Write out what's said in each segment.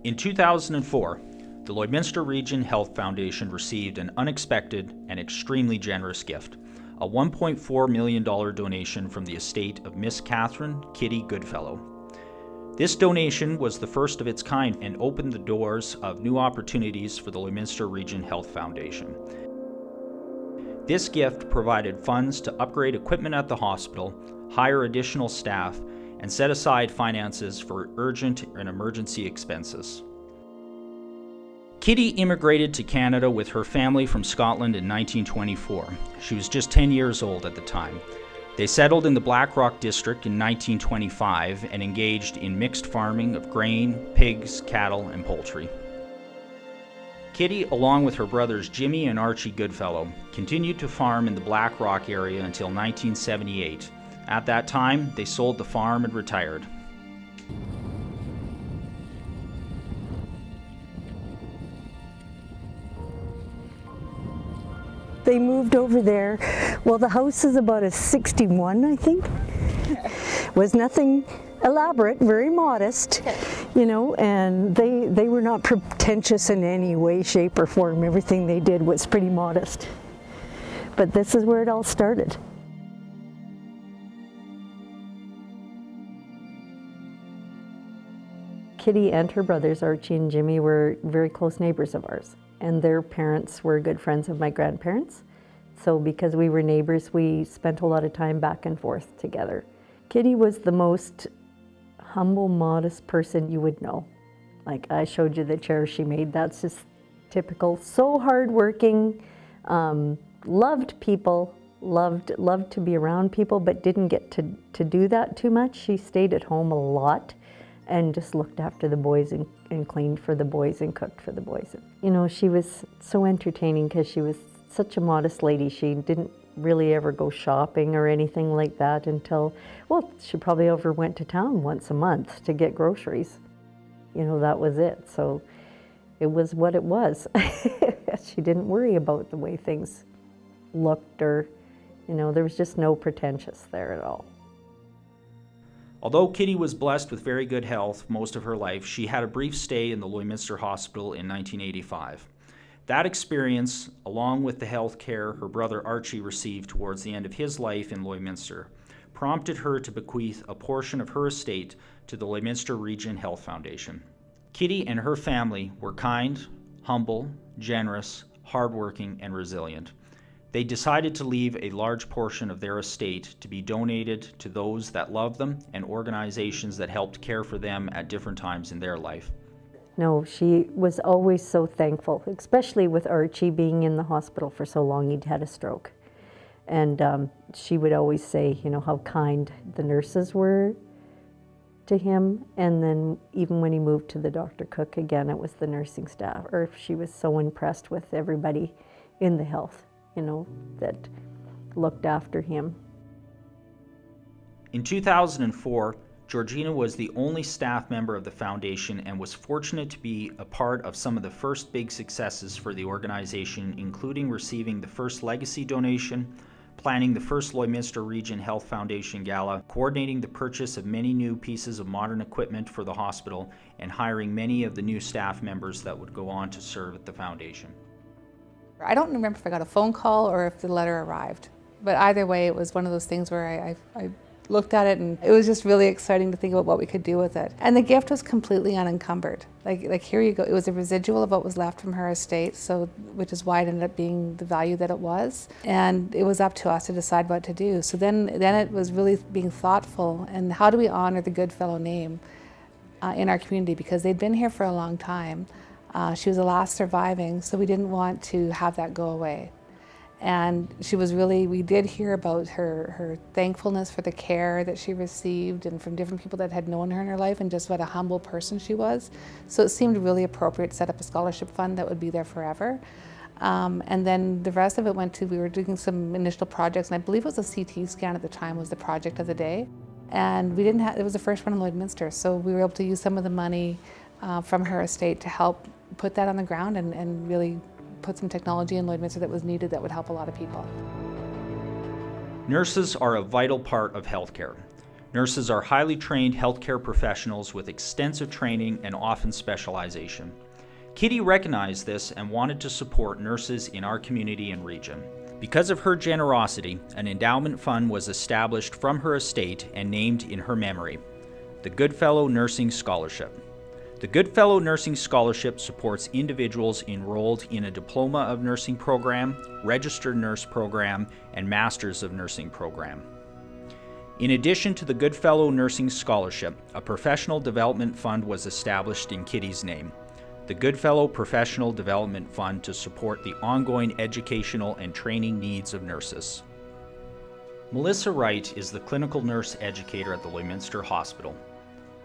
In 2004, the Lloydminster Region Health Foundation received an unexpected and extremely generous gift, a $1.4 million donation from the estate of Miss Catherine Kitty Goodfellow. This donation was the first of its kind and opened the doors of new opportunities for the Lloydminster Region Health Foundation. This gift provided funds to upgrade equipment at the hospital, hire additional staff, and set aside finances for urgent and emergency expenses. Kitty immigrated to Canada with her family from Scotland in 1924. She was just 10 years old at the time. They settled in the Blackrock district in 1925 and engaged in mixed farming of grain, pigs, cattle, and poultry. Kitty, along with her brothers Jimmy and Archie Goodfellow, continued to farm in the Blackrock area until 1978. At that time, they sold the farm and retired. They moved over there. Well, the house is about a 61, I think. Was nothing elaborate, very modest, you know, and they were not pretentious in any way, shape, or form. Everything they did was pretty modest. But this is where it all started. Kitty and her brothers, Archie and Jimmy, were very close neighbors of ours. And their parents were good friends of my grandparents. So because we were neighbors, we spent a lot of time back and forth together. Kitty was the most humble, modest person you would know. Like, I showed you the chair she made. That's just typical. So hardworking, loved people, loved to be around people, but didn't get to do that too much. She stayed at home a lot and just looked after the boys and cleaned for the boys and cooked for the boys. You know, she was so entertaining because she was such a modest lady. She didn't really ever go shopping or anything like that until, well, she probably went to town once a month to get groceries. You know, that was it. So it was what it was. She didn't worry about the way things looked or, you know, there was just no pretentious there at all. Although Kitty was blessed with very good health most of her life, she had a brief stay in the Lloydminster Hospital in 1985. That experience, along with the health care her brother Archie received towards the end of his life in Lloydminster, prompted her to bequeath a portion of her estate to the Lloydminster Region Health Foundation. Kitty and her family were kind, humble, generous, hardworking, and resilient. They decided to leave a large portion of their estate to be donated to those that love them and organizations that helped care for them at different times in their life. No, she was always so thankful, especially with Archie being in the hospital for so long. He'd had a stroke. And she would always say, you know, how kind the nurses were to him. And then even when he moved to the Dr. Cook, again, it was the nursing staff. Or she was so impressed with everybody in the health, you know, that looked after him. In 2004, Georgina was the only staff member of the foundation and was fortunate to be a part of some of the first big successes for the organization, including receiving the first legacy donation, planning the first Lloydminster Region Health Foundation Gala, coordinating the purchase of many new pieces of modern equipment for the hospital, and hiring many of the new staff members that would go on to serve at the foundation. I don't remember if I got a phone call or if the letter arrived, but either way it was one of those things where I looked at it and it was just really exciting to think about what we could do with it. And the gift was completely unencumbered. Like here you go, it was a residual of what was left from her estate, so which is why it ended up being the value that it was. And it was up to us to decide what to do. So then it was really being thoughtful and how do we honor the Goodfellow name in our community, because they'd been here for a long time. She was the last surviving, so we didn't want to have that go away. And she was really, we did hear about her thankfulness for the care that she received and from different people that had known her in her life and just what a humble person she was. So it seemed really appropriate to set up a scholarship fund that would be there forever. And then the rest of it went to, we were doing some initial projects, and I believe it was a CT scan at the time was the project of the day. And we didn't have, it was the first one in Lloydminster, so we were able to use some of the money from her estate to help put that on the ground and really put some technology in Lloydminster that was needed that would help a lot of people. Nurses are a vital part of healthcare. Nurses are highly trained healthcare professionals with extensive training and often specialization. Kitty recognized this and wanted to support nurses in our community and region. Because of her generosity, an endowment fund was established from her estate and named in her memory, the Goodfellow Nursing Scholarship. The Goodfellow Nursing Scholarship supports individuals enrolled in a Diploma of Nursing program, Registered Nurse program, and Masters of Nursing program. In addition to the Goodfellow Nursing Scholarship, a professional development fund was established in Kitty's name, the Goodfellow Professional Development Fund, to support the ongoing educational and training needs of nurses. Melissa Wright is the clinical nurse educator at the Lloydminster Hospital.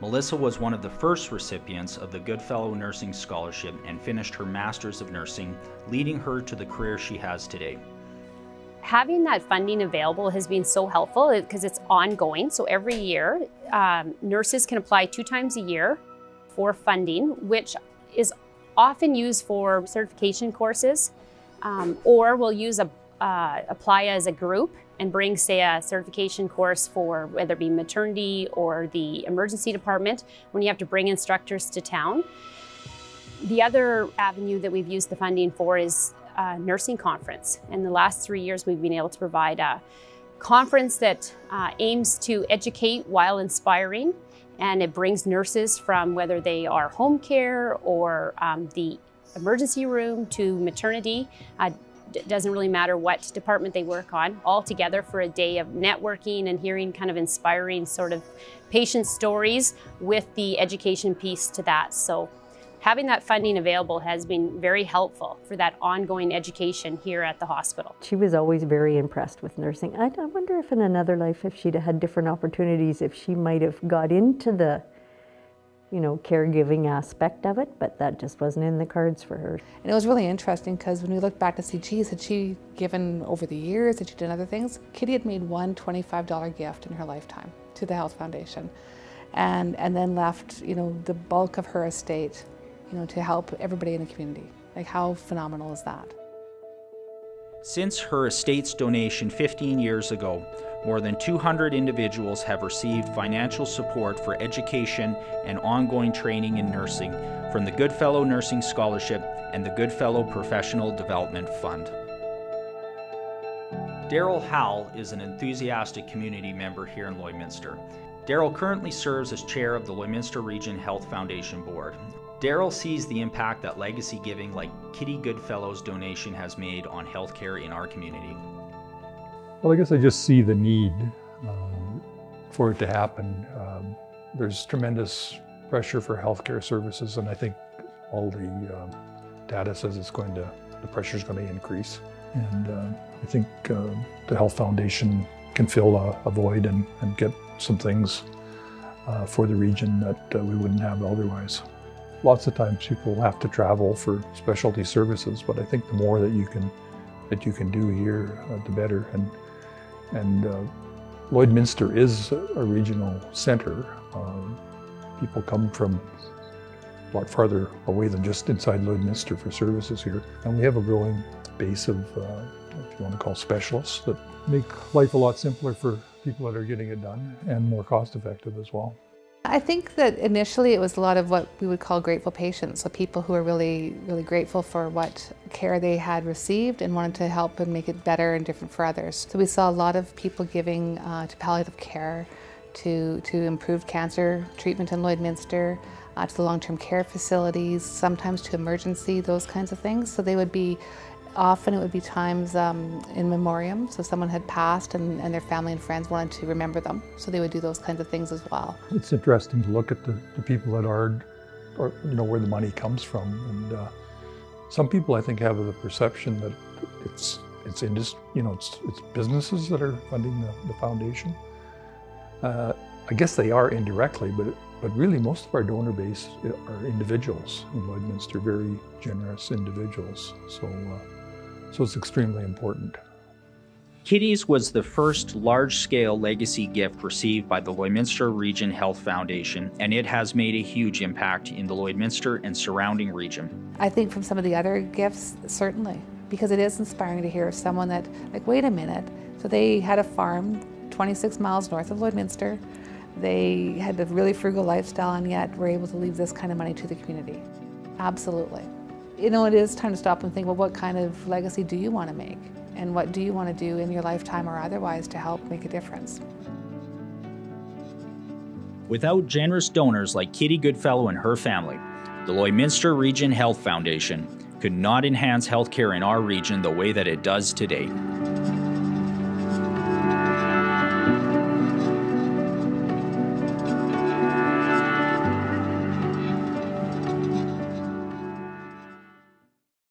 Melissa was one of the first recipients of the Goodfellow Nursing Scholarship and finished her Masters of Nursing, leading her to the career she has today. Having that funding available has been so helpful because it's ongoing. So every year, nurses can apply 2 times a year for funding, which is often used for certification courses, or we'll use apply as a group and bring, say, a certification course for whether it be maternity or the emergency department when you have to bring instructors to town. The other avenue that we've used the funding for is a nursing conference. In the last 3 years, we've been able to provide a conference that aims to educate while inspiring, and it brings nurses from whether they are home care or the emergency room to maternity. It doesn't really matter what department they work on, all together for a day of networking and hearing kind of inspiring sort of patient stories with the education piece to that. So having that funding available has been very helpful for that ongoing education here at the hospital. She was always very impressed with nursing. I wonder if in another life, if she'd had different opportunities, if she might have got into the, you know, caregiving aspect of it, but that just wasn't in the cards for her. And it was really interesting because when we look back to see, geez, had she given over the years, had she done other things? Kitty had made one $25 gift in her lifetime to the Health Foundation, and then left, you know, the bulk of her estate, you know, to help everybody in the community. Like, how phenomenal is that? Since her estate's donation 15 years ago, more than 200 individuals have received financial support for education and ongoing training in nursing from the Goodfellow Nursing Scholarship and the Goodfellow Professional Development Fund. Daryl Howell is an enthusiastic community member here in Lloydminster. Daryl currently serves as chair of the Lloydminster Region Health Foundation Board. Daryl sees the impact that legacy giving like Kitty Goodfellow's donation has made on healthcare in our community. Well, I guess I just see the need for it to happen. There's tremendous pressure for healthcare services, and I think all the data says the pressure is going to increase. And I think the Health Foundation can fill a void and get some things for the region that we wouldn't have otherwise. Lots of times people have to travel for specialty services, but I think the more that you can do here, the better. And Lloydminster is a regional center. People come from a lot farther away than just inside Lloydminster for services here. And we have a growing base of, if you want to call specialists, that make life a lot simpler for people that are getting it done and more cost effective as well. I think that initially it was a lot of what we would call grateful patients, so people who are really, really grateful for what care they had received and wanted to help and make it better and different for others. So we saw a lot of people giving to palliative care, to improve cancer treatment in Lloydminster, to the long-term care facilities, sometimes to emergency, those kinds of things. So they would be, often it would be times in memoriam, so someone had passed and their family and friends wanted to remember them, so they would do those kinds of things as well. It's interesting to look at the people that are, or you know, where the money comes from, and some people I think have the perception that it's businesses that are funding the foundation. I guess they are indirectly, but really most of our donor base are individuals in Lloydminster, very generous individuals. So it's extremely important. Kitty's was the first large-scale legacy gift received by the Lloydminster Region Health Foundation, and it has made a huge impact in the Lloydminster and surrounding region. I think from some of the other gifts, certainly, because it is inspiring to hear someone that, like, wait a minute, so they had a farm 26 miles north of Lloydminster, They had a really frugal lifestyle and yet were able to leave this kind of money to the community. Absolutely. You know, it is time to stop and think, well, what kind of legacy do you want to make? And what do you want to do in your lifetime or otherwise to help make a difference? Without generous donors like Kitty Goodfellow and her family, the Lloydminster Region Health Foundation could not enhance healthcare in our region the way that it does today.